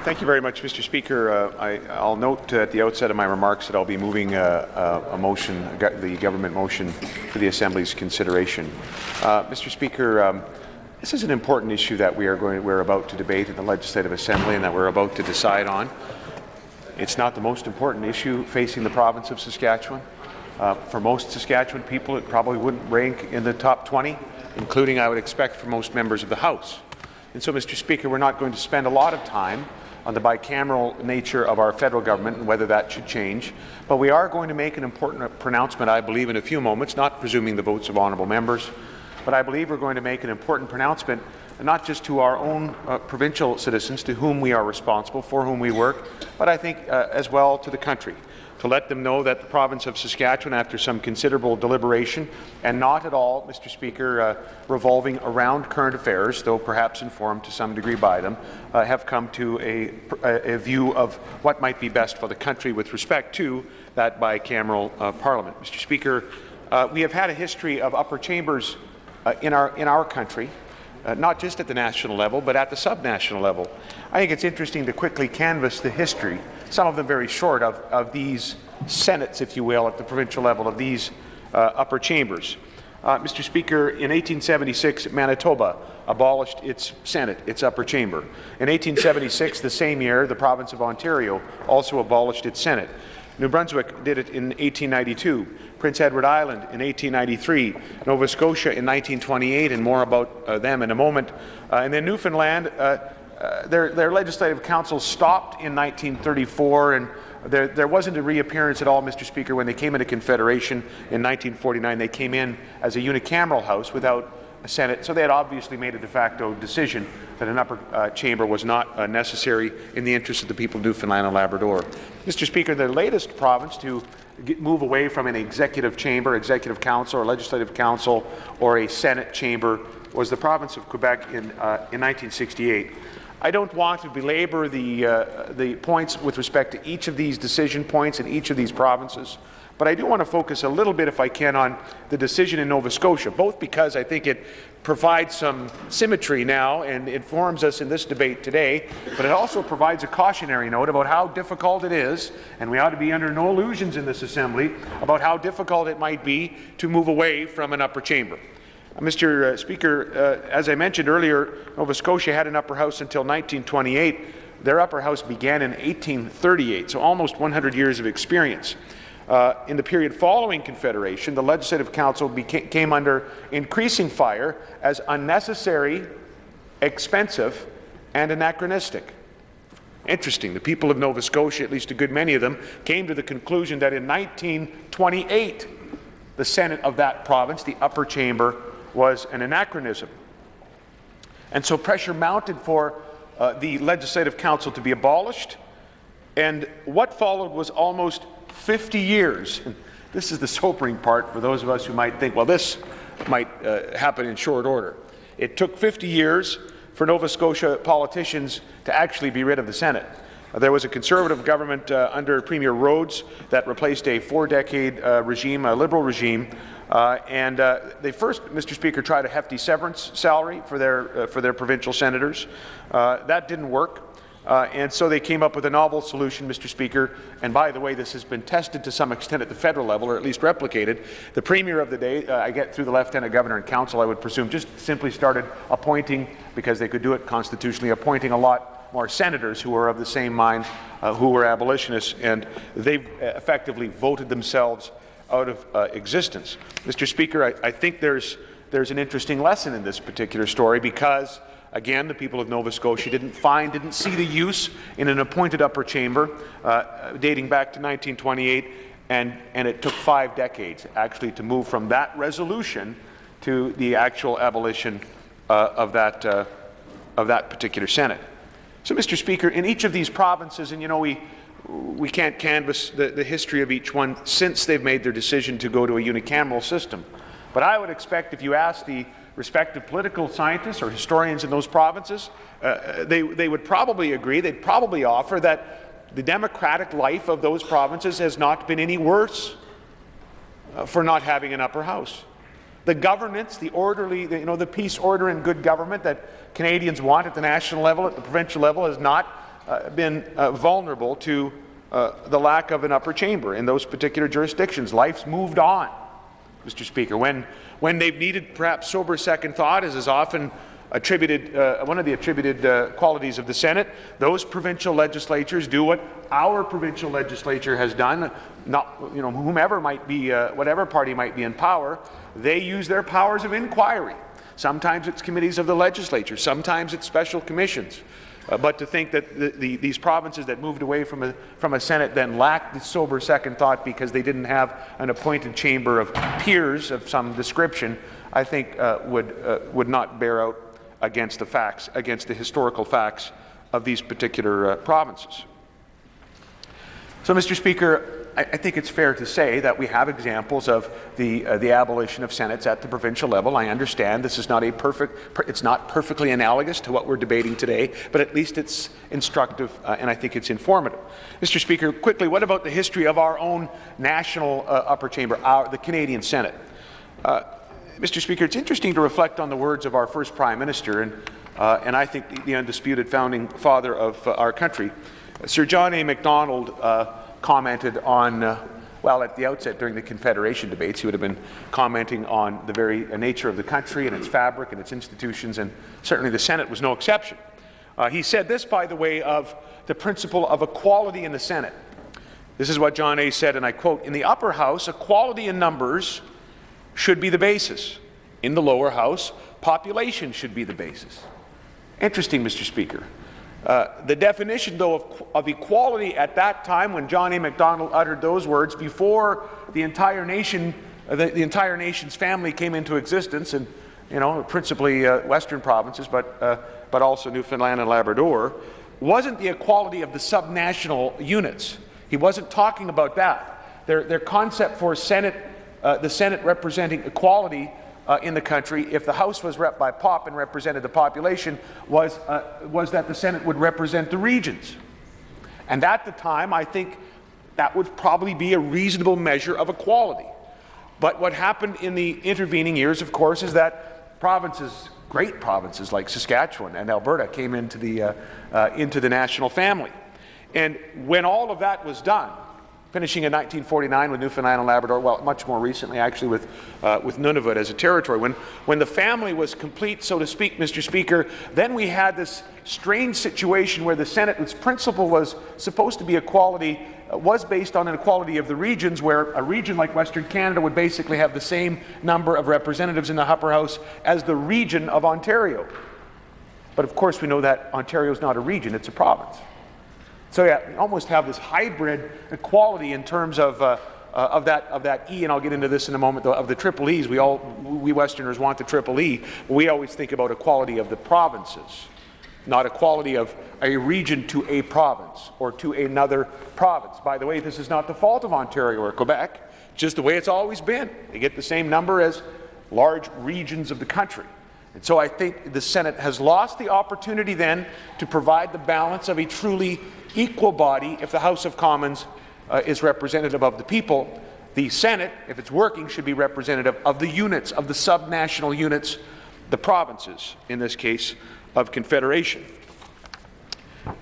Thank you very much, Mr. Speaker. I'll note at the outset of my remarks that I'll be moving a motion, the government motion, for the Assembly's consideration. Mr. Speaker, this is an important issue that we're about to debate in the Legislative Assembly and that we're about to decide on. It's not the most important issue facing the province of Saskatchewan. For most Saskatchewan people, it probably wouldn't rank in the top 20, including, I would expect, for most members of the House. And so, Mr. Speaker, we're not going to spend a lot of time on the bicameral nature of our federal government and whether that should change, but we are going to make an important pronouncement, I believe, in a few moments, not presuming the votes of honourable members, but I believe we're going to make an important pronouncement, not just to our own provincial citizens, to whom we are responsible, for whom we work, but I think as well to the country, to let them know that the province of Saskatchewan, after some considerable deliberation, and not at all, Mr. Speaker, revolving around current affairs, though perhaps informed to some degree by them, have come to a view of what might be best for the country with respect to that bicameral parliament. Mr. Speaker, we have had a history of upper chambers in our country, not just at the national level, but at the subnational level. I think it's interesting to quickly canvass the history, some of them very short, of these senates, if you will, at the provincial level, of these upper chambers. Mr. Speaker, in 1876, Manitoba abolished its Senate, its upper chamber. In 1876, the same year, the province of Ontario also abolished its Senate. New Brunswick did it in 1892, Prince Edward Island in 1893, Nova Scotia in 1928, and more about them in a moment. And then Newfoundland, their legislative council stopped in 1934, and there wasn't a reappearance at all, Mr. Speaker. When they came into Confederation in 1949, they came in as a unicameral House without a Senate, so they had obviously made a de facto decision that an upper chamber was not necessary in the interest of the people of Newfoundland and Labrador. Mr. Speaker, the latest province to move away from an executive chamber, executive council, or legislative council, or a Senate chamber was the province of Quebec in 1968. I don't want to belabor the points with respect to each of these decision points in each of these provinces, but I do want to focus a little bit, if I can, on the decision in Nova Scotia, both because I think it provides some symmetry now and informs us in this debate today, but it also provides a cautionary note about how difficult it is, and we ought to be under no illusions in this Assembly about how difficult it might be to move away from an upper chamber. Mr. Speaker, as I mentioned earlier, Nova Scotia had an upper house until 1928. Their upper house began in 1838, so almost 100 years of experience. In the period following Confederation, the Legislative Council came under increasing fire as unnecessary, expensive, and anachronistic. Interesting, the people of Nova Scotia, at least a good many of them, came to the conclusion that in 1928, the Senate of that province, the upper chamber, was an anachronism. And so pressure mounted for the Legislative Council to be abolished, and what followed was almost 50 years. This is the sobering part for those of us who might think, well, this might happen in short order. It took 50 years for Nova Scotia politicians to actually be rid of the Senate. There was a Conservative government under Premier Rhodes that replaced a 4-decade regime, a Liberal regime, and they first, Mr. Speaker, tried a hefty severance salary for their provincial senators. That didn't work. And so they came up with a novel solution, Mr. Speaker, and by the way, this has been tested to some extent at the federal level, or at least replicated. The Premier of the day, I get through the Lieutenant Governor and Council, I would presume, just simply started appointing, because they could do it constitutionally, appointing a lot more senators who were of the same mind, who were abolitionists, and they effectively voted themselves out of existence. Mr. Speaker, I think there's an interesting lesson in this particular story, because again, the people of Nova Scotia didn't see the use in an appointed upper chamber dating back to 1928, and it took 5 decades actually to move from that resolution to the actual abolition of that particular Senate. So, Mr. Speaker, in each of these provinces, and you know, we can't canvass the history of each one since they've made their decision to go to a unicameral system, but I would expect if you ask the respective political scientists or historians in those provinces, they would probably agree, they'd probably offer that the democratic life of those provinces has not been any worse for not having an upper house. The governance, the orderly, the peace, order, and good government that Canadians want at the national level, at the provincial level, has not been vulnerable to the lack of an upper chamber in those particular jurisdictions. Life's moved on, Mr. Speaker. When they've needed perhaps sober second thought, as is often attributed, one of the attributed qualities of the Senate, those provincial legislatures do what our provincial legislature has done. Not, whomever might be, whatever party might be in power, they use their powers of inquiry. Sometimes it's committees of the legislature, sometimes it's special commissions. But to think that these provinces that moved away from a Senate then lacked the sober second thought because they didn't have an appointed chamber of peers of some description, I think would not bear out against the facts, against the historical facts of these particular provinces. So, Mr. Speaker, I think it's fair to say that we have examples of the abolition of senates at the provincial level. I understand this is not it's not perfectly analogous to what we're debating today, but at least it's instructive and I think it's informative. Mr. Speaker, quickly, what about the history of our own national upper chamber, the Canadian Senate? Mr. Speaker, it's interesting to reflect on the words of our first Prime Minister and I think the undisputed founding father of our country. Sir John A. Macdonald commented on, well, at the outset during the Confederation debates, he would have been commenting on the very nature of the country and its fabric and its institutions, and certainly the Senate was no exception. He said this, by the way, of the principle of equality in the Senate. This is what John A. said, and I quote, "In the upper house, equality in numbers should be the basis. In the lower house, population should be the basis." Interesting, Mr. Speaker. The definition, though, of equality at that time, when John A. Macdonald uttered those words, before the entire nation, the entire nation's family came into existence, and principally Western provinces, but also Newfoundland and Labrador, wasn't the equality of the subnational units. He wasn't talking about that. Their concept for the Senate representing equality in the country, if the House was rep by pop and represented the population, was that the Senate would represent the regions. And at the time, I think that would probably be a reasonable measure of equality. But what happened in the intervening years, of course, is that provinces, great provinces like Saskatchewan and Alberta, came into the national family. And when all of that was done, finishing in 1949 with Newfoundland and Labrador, well, much more recently actually with Nunavut as a territory. When the family was complete, so to speak, Mr. Speaker, then we had this strange situation where the Senate, its principle was supposed to be equality, was based on an equality of the regions, where a region like Western Canada would basically have the same number of representatives in the upper house as the region of Ontario. But of course we know that Ontario is not a region, it's a province. So yeah, we almost have this hybrid equality in terms of that E, and I'll get into this in a moment, though, of the triple E's. We Westerners want the triple E. We always think about equality of the provinces, not equality of a region to a province or to another province. By the way, this is not the fault of Ontario or Quebec, just the way it's always been. They get the same number as large regions of the country. And so I think the Senate has lost the opportunity then to provide the balance of a truly equal body. If the House of Commons is representative of the people, the Senate, if it's working, should be representative of the units, of the subnational units, the provinces, in this case, of Confederation.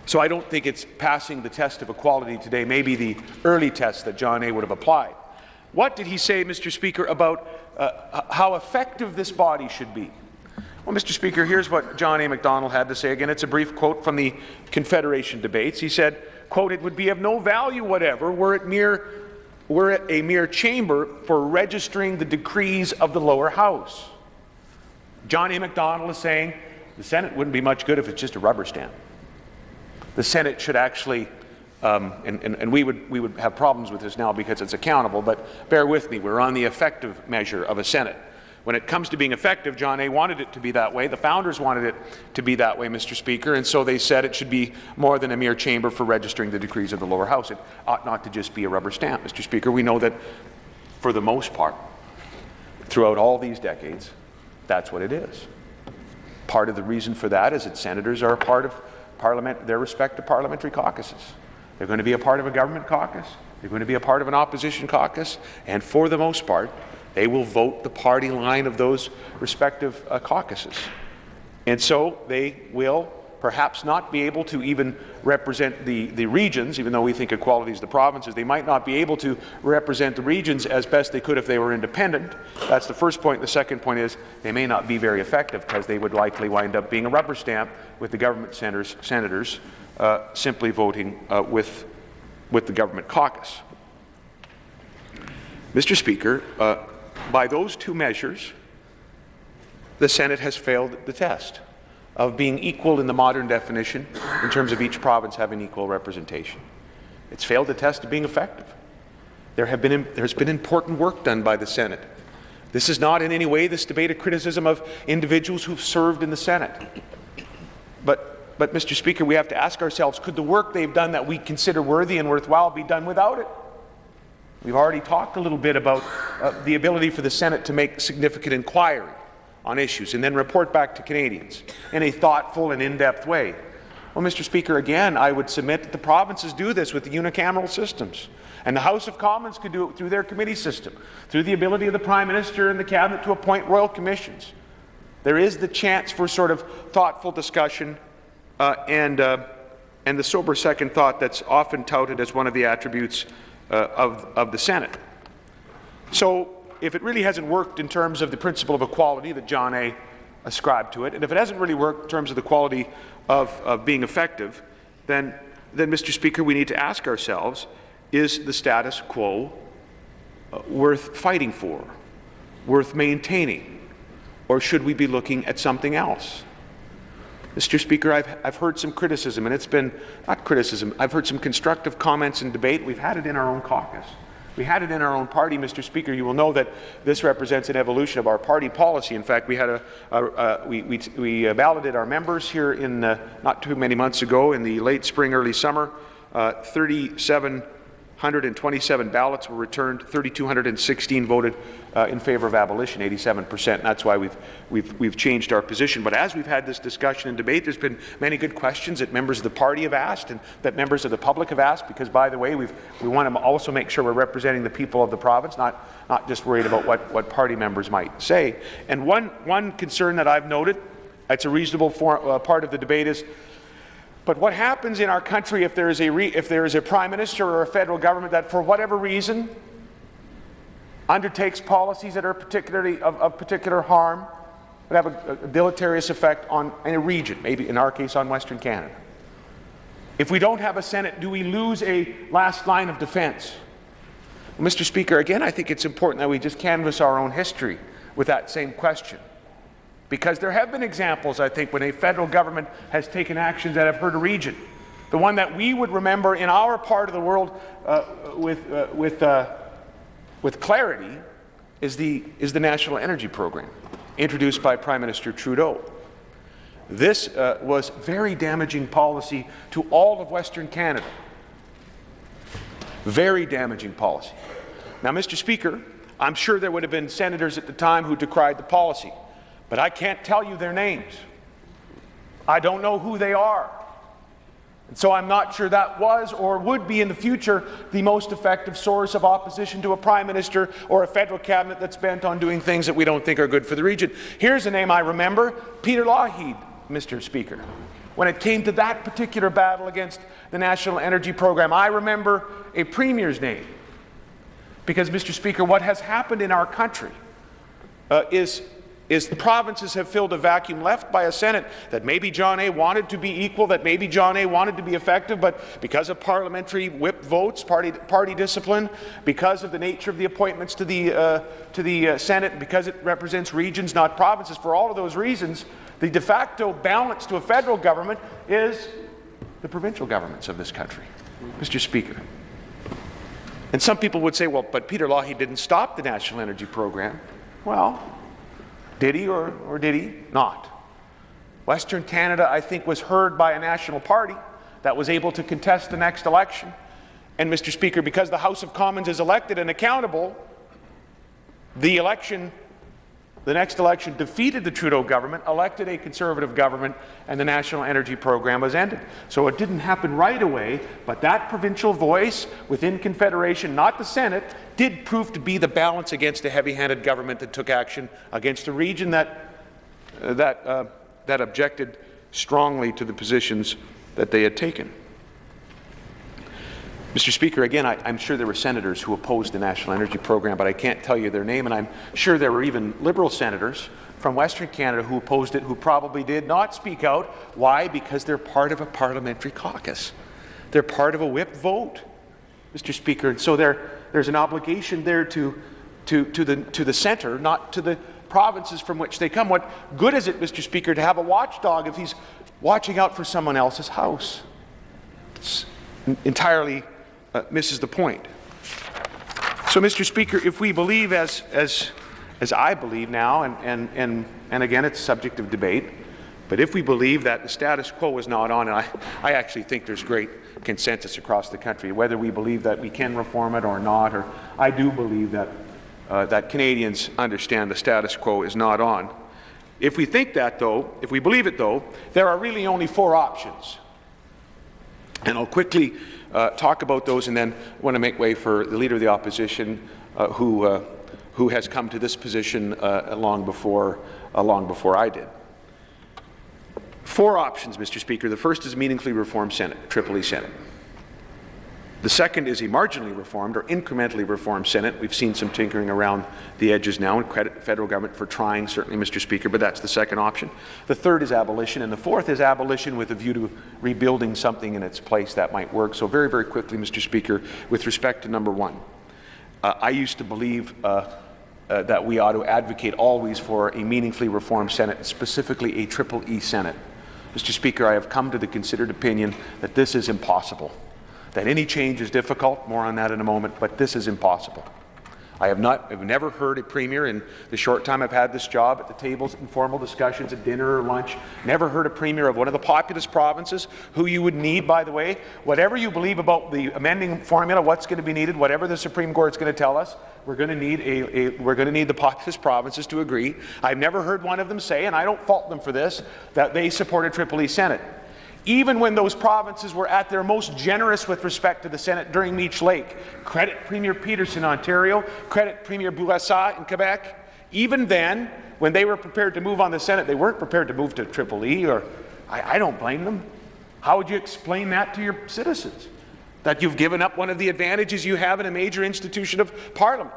So I don't think it's passing the test of equality today, maybe the early test that John A. would have applied. What did he say, Mr. Speaker, about how effective this body should be? Well, Mr. Speaker, here's what John A. Macdonald had to say. Again, it's a brief quote from the Confederation debates. He said, quote, "It would be of no value whatever were it a mere chamber for registering the decrees of the lower house." John A. Macdonald is saying the Senate wouldn't be much good if it's just a rubber stamp. The Senate should actually, and we would have problems with this now because it's accountable, but bear with me, we're on the effective measure of a Senate. When it comes to being effective, John A. wanted it to be that way. The founders wanted it to be that way, Mr. Speaker, and so they said it should be more than a mere chamber for registering the decrees of the lower house. It ought not to just be a rubber stamp, Mr. Speaker. We know that, for the most part, throughout all these decades, that's what it is. Part of the reason for that is that senators are a part of Parliament, their respective parliamentary caucuses. They're going to be a part of a government caucus. They're going to be a part of an opposition caucus, and for the most part, they will vote the party line of those respective caucuses. And so they will perhaps not be able to even represent the regions, even though we think equality is the provinces. They might not be able to represent the regions as best they could if they were independent. That's the first point. The second point is they may not be very effective because they would likely wind up being a rubber stamp with the government senators simply voting with the government caucus. Mr. Speaker, by those two measures, the Senate has failed the test of being equal in the modern definition in terms of each province having equal representation. It's failed the test of being effective. There's been important work done by the Senate. This is not in any way this debate a criticism of individuals who've served in the Senate. But Mr. Speaker, we have to ask ourselves, could the work they've done that we consider worthy and worthwhile be done without it? We've already talked a little bit about the ability for the Senate to make significant inquiry on issues and then report back to Canadians in a thoughtful and in-depth way. Well, Mr. Speaker, again, I would submit that the provinces do this with the unicameral systems, and the House of Commons could do it through their committee system, through the ability of the Prime Minister and the Cabinet to appoint royal commissions. There is the chance for sort of thoughtful discussion and the sober second thought that's often touted as one of the attributes of the Senate. So, if it really hasn't worked in terms of the principle of equality that John A. ascribed to it, and if it hasn't really worked in terms of the quality of being effective, then Mr. Speaker, we need to ask ourselves, is the status quo worth fighting for, worth maintaining, or should we be looking at something else? Mr. Speaker, I've heard some criticism, and it's been, not criticism, I've heard some constructive comments and debate. We've had it in our own caucus. We had it in our own party, Mr. Speaker. You will know that this represents an evolution of our party policy. In fact, we had we balloted our members here in not too many months ago in the late spring, early summer. 3,727 ballots were returned. 3,216 voted in favor of abolition, 87%. And that's why we've changed our position. But as we've had this discussion and debate, there's been many good questions that members of the party have asked and that members of the public have asked, because, by the way, we want to also make sure we're representing the people of the province, not just worried about what party members might say. And one concern that I've noted, it's a reasonable part of the debate, is, but what happens in our country if there is a Prime Minister or a federal government that, for whatever reason, undertakes policies that are particularly of particular harm, would have a deleterious effect on a region, maybe in our case on Western Canada? If we don't have a Senate, do we lose a last line of defense? Well, Mr. Speaker, again, I think it's important that we just canvass our own history with that same question. Because there have been examples, I think, when a federal government has taken actions that have hurt a region. The one that we would remember in our part of the world with clarity is the National Energy Program, introduced by Prime Minister Trudeau. This was very damaging policy to all of Western Canada. Very damaging policy. Now, Mr. Speaker, I'm sure there would have been senators at the time who decried the policy, but I can't tell you their names. I don't know who they are. And so I'm not sure that was or would be in the future the most effective source of opposition to a Prime Minister or a federal cabinet that's bent on doing things that we don't think are good for the region. Here's a name I remember, Peter Lougheed, Mr. Speaker. When it came to that particular battle against the National Energy Program, I remember a Premier's name. Because, Mr. Speaker, what has happened in our country is the provinces have filled a vacuum left by a Senate that maybe John A. wanted to be equal, that maybe John A. wanted to be effective, but because of parliamentary whip votes, party discipline, because of the nature of the appointments to the Senate, because it represents regions, not provinces, for all of those reasons, the de facto balance to a federal government is the provincial governments of this country, Mr. Speaker. And some people would say, well, but Peter Lougheed didn't stop the National Energy Program. Well, did he or did he not? Western Canada, I think, was heard by a national party that was able to contest the next election. And, Mr. Speaker, because the House of Commons is elected and accountable, the next election defeated the Trudeau government, elected a Conservative government, and the National Energy Program was ended. So it didn't happen right away, but that provincial voice within Confederation, not the Senate, did prove to be the balance against a heavy-handed government that took action against a region that objected strongly to the positions that they had taken. Mr. Speaker, again, I'm sure there were senators who opposed the National Energy Program, but I can't tell you their name, and I'm sure there were even Liberal senators from Western Canada who opposed it, who probably did not speak out. Why? Because they're part of a parliamentary caucus. They're part of a whip vote, Mr. Speaker, and so there's an obligation there to the centre, not to the provinces from which they come. What good is it, Mr. Speaker, to have a watchdog if he's watching out for someone else's house? It's entirely misses the point. So, Mr. Speaker, if we believe, as I believe now, and again, it's subject of debate, but if we believe that the status quo is not on, and I actually think there's great consensus across the country, whether we believe that we can reform it or not, or I do believe that that Canadians understand the status quo is not on. If we think that, though, if we believe it, though, there are really only 4 options. And I'll quickly talk about those, and then want to make way for the Leader of the Opposition, who has come to this position long before I did. 4 options, Mr. Speaker. The first is meaningfully reformed Senate, Triple E Senate. The second is a marginally reformed or incrementally reformed Senate. We've seen some tinkering around the edges now, and credit the federal government for trying, certainly, Mr. Speaker, but that's the second option. The third is abolition, and the fourth is abolition with a view to rebuilding something in its place that might work. So very, very quickly, Mr. Speaker, with respect to number 1, I used to believe that we ought to advocate always for a meaningfully reformed Senate, specifically a Triple E Senate. Mr. Speaker, I have come to the considered opinion that this is impossible. That any change is difficult, more on that in a moment, but this is impossible. I've never heard a Premier in the short time I've had this job at the tables, informal discussions at dinner or lunch, never heard a Premier of one of the populous provinces, who you would need, by the way, whatever you believe about the amending formula, what's going to be needed, whatever the Supreme Court's going to tell us, we're going to need the populous provinces to agree. I've never heard one of them say, and I don't fault them for this, that they support a Triple E Senate. Even when those provinces were at their most generous with respect to the Senate during Meech Lake. Credit Premier Peterson, Ontario, credit Premier Bourassa in Quebec. Even then, when they were prepared to move on the Senate, they weren't prepared to move to Triple E, or I don't blame them. How would you explain that to your citizens? That you've given up one of the advantages you have in a major institution of Parliament.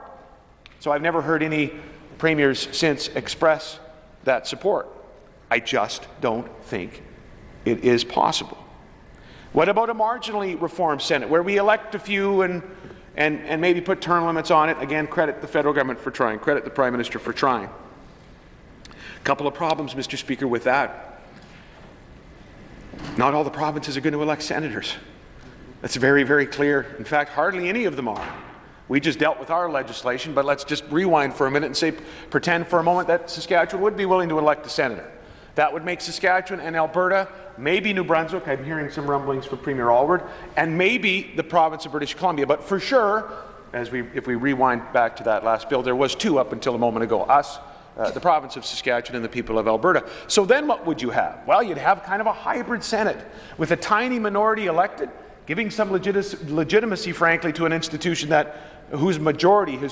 So I've never heard any premiers since express that support. I just don't think it is possible. What about a marginally reformed Senate, where we elect a few and maybe put term limits on it? Again, credit the federal government for trying, credit the Prime Minister for trying. A couple of problems, Mr. Speaker, with that. Not all the provinces are going to elect senators. That's very, very clear. In fact, hardly any of them are. We just dealt with our legislation, but let's just rewind for a minute and say, pretend for a moment that Saskatchewan would be willing to elect a senator. That would make Saskatchewan and Alberta, maybe New Brunswick, I'm hearing some rumblings from Premier Alward, and maybe the province of British Columbia. But for sure, if we rewind back to that last bill, there was 2 up until a moment ago, us, the province of Saskatchewan, and the people of Alberta. So then what would you have? Well, you'd have kind of a hybrid Senate with a tiny minority elected, giving some legitimacy, frankly, to an institution whose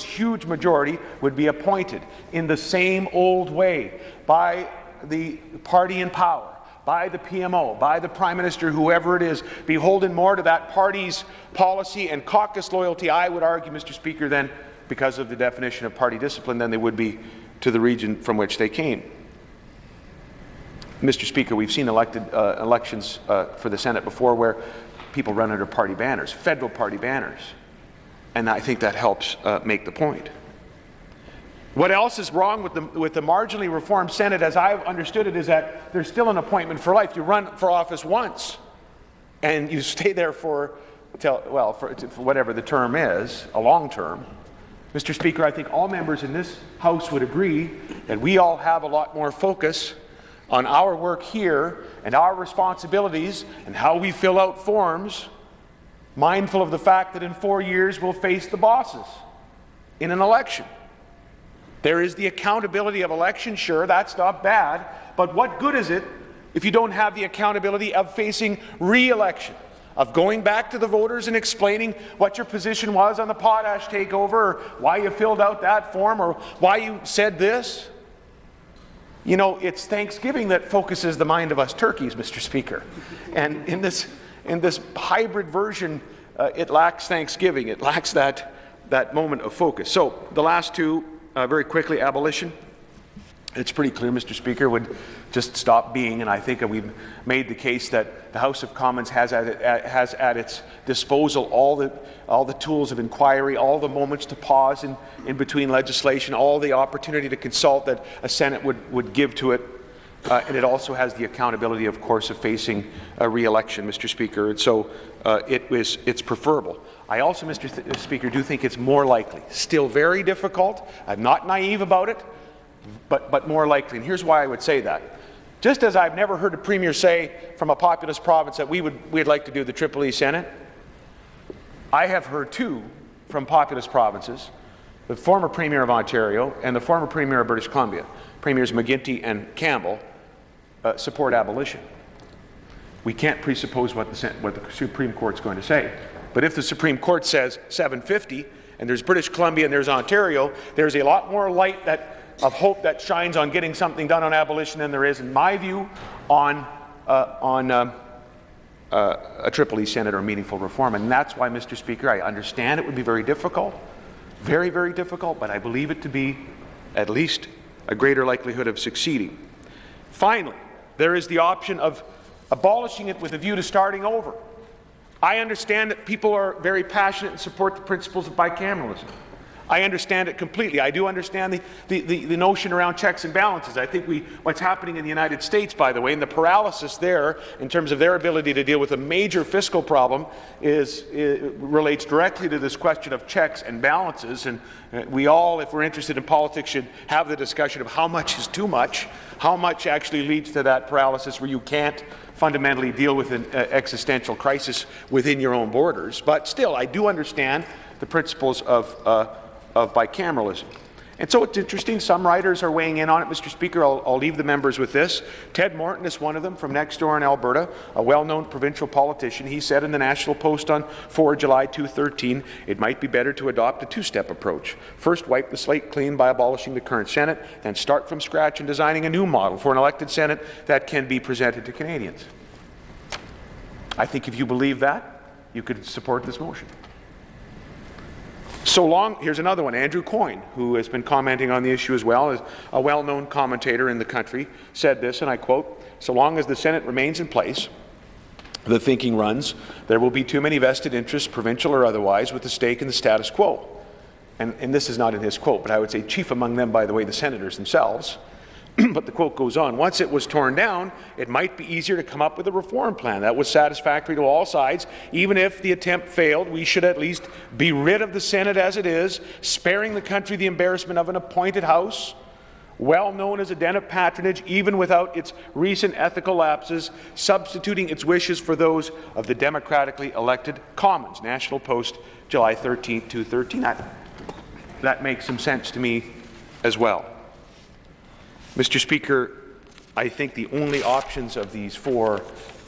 huge majority, would be appointed in the same old way by the party in power, by the PMO, by the Prime Minister, whoever it is, beholden more to that party's policy and caucus loyalty, I would argue, Mr. Speaker, than, because of the definition of party discipline, than they would be to the region from which they came. Mr. Speaker, we've seen elections for the Senate before where people run under party banners, federal party banners, and I think that helps make the point. What else is wrong with the marginally reformed Senate, as I've understood it, is that there's still an appointment for life. You run for office once, and you stay there for whatever the term is, a long term. Mr. Speaker, I think all members in this House would agree that we all have a lot more focus on our work here and our responsibilities and how we fill out forms, mindful of the fact that in 4 years we'll face the bosses in an election. There is the accountability of election, sure, that's not bad, but what good is it if you don't have the accountability of facing re-election, of going back to the voters and explaining what your position was on the potash takeover, or why you filled out that form, or why you said this? You know, it's Thanksgiving that focuses the mind of us turkeys, Mr. Speaker. And in this hybrid version, it lacks Thanksgiving. It lacks that moment of focus. So the last two, very quickly, abolition. It's pretty clear, Mr. Speaker, would just stop being, and I think we've made the case that the House of Commons has at its disposal all the tools of inquiry, all the moments to pause in between legislation, all the opportunity to consult that a Senate would give to it, and it also has the accountability, of course, of facing a re-election, Mr. Speaker, and so it's preferable. I also, Mr. Speaker, do think it's more likely, still very difficult, I'm not naive about it, but more likely. And here's why I would say that. Just as I've never heard a Premier say from a populous province that we'd like to do the Triple E Senate, I have heard two from populous provinces, the former Premier of Ontario and the former Premier of British Columbia, Premiers McGuinty and Campbell, support abolition. We can't presuppose what the Supreme Court's going to say. But if the Supreme Court says 750, and there's British Columbia and there's Ontario, there's a lot more light of hope that shines on getting something done on abolition than there is, in my view, on a Triple E Senate or meaningful reform. And that's why, Mr. Speaker, I understand it would be very difficult, very, very difficult, but I believe it to be at least a greater likelihood of succeeding. Finally, there is the option of abolishing it with a view to starting over. I understand that people are very passionate and support the principles of bicameralism. I understand it completely. I do understand the notion around checks and balances. I think what's happening in the United States, by the way, and the paralysis there in terms of their ability to deal with a major fiscal problem relates directly to this question of checks and balances. And we all, if we're interested in politics, should have the discussion of how much is too much, how much actually leads to that paralysis where you can't fundamentally deal with an existential crisis within your own borders. But still, I do understand the principles of bicameralism. And so it's interesting, some writers are weighing in on it, Mr. Speaker. I'll leave the members with this. Ted Morton is one of them from next door in Alberta, a well-known provincial politician. He said in the National Post on 4 July 2013, it might be better to adopt a two-step approach. First, wipe the slate clean by abolishing the current Senate, then start from scratch and designing a new model for an elected Senate that can be presented to Canadians. I think if you believe that, you could support this motion. Here's another one, Andrew Coyne, who has been commenting on the issue as well, as a well-known commentator in the country, said this, and I quote, "So long as the Senate remains in place, the thinking runs, there will be too many vested interests, provincial or otherwise, with a stake in the status quo." And this is not in his quote, but I would say chief among them, by the way, the senators themselves. But the quote goes on, "Once it was torn down, it might be easier to come up with a reform plan that was satisfactory to all sides. Even if the attempt failed, we should at least be rid of the Senate as it is, sparing the country the embarrassment of an appointed House, well known as a den of patronage, even without its recent ethical lapses, substituting its wishes for those of the democratically elected Commons." National Post, July 13, 2013. That makes some sense to me as well. Mr. Speaker, I think the only options of these four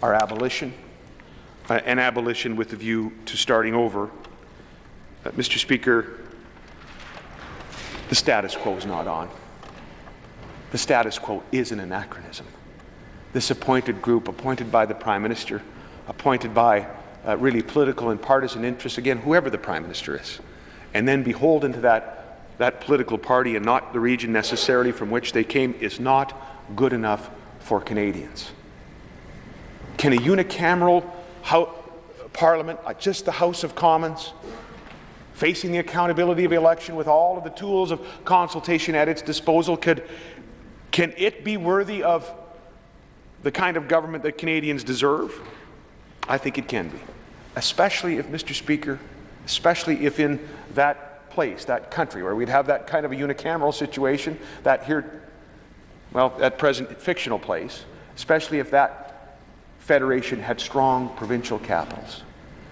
are abolition, and abolition with a view to starting over. Mr. Speaker, the status quo is not on. The status quo is an anachronism. This appointed group, appointed by the Prime Minister, appointed by really political and partisan interests, again, whoever the Prime Minister is, and then beholden to that political party and not the region necessarily from which they came, is not good enough for Canadians. Can a unicameral parliament, just the House of Commons, facing the accountability of election with all of the tools of consultation at its disposal, can it be worthy of the kind of government that Canadians deserve? I think it can be, especially if, Mr. Speaker, especially if in that place, that country, where we'd have that kind of a unicameral situation, that at present fictional place, especially if that federation had strong provincial capitals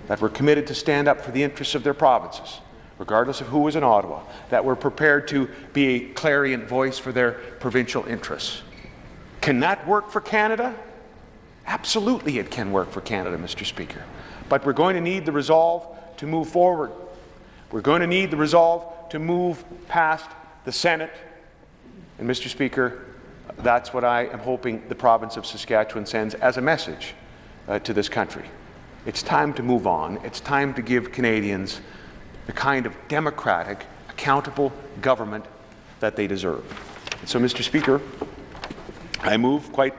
that were committed to stand up for the interests of their provinces, regardless of who was in Ottawa, that were prepared to be a clarion voice for their provincial interests. Can that work for Canada? Absolutely it can work for Canada, Mr. Speaker. But we're going to need the resolve to move forward. We're going to need the resolve to move past the Senate. And, Mr. Speaker, That's what I am hoping the province of Saskatchewan sends as a message to this country. It's time to move on. It's time to give Canadians the kind of democratic, accountable government that they deserve. And so, Mr. Speaker, I move quite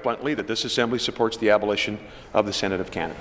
bluntly that this Assembly supports the abolition of the Senate of Canada.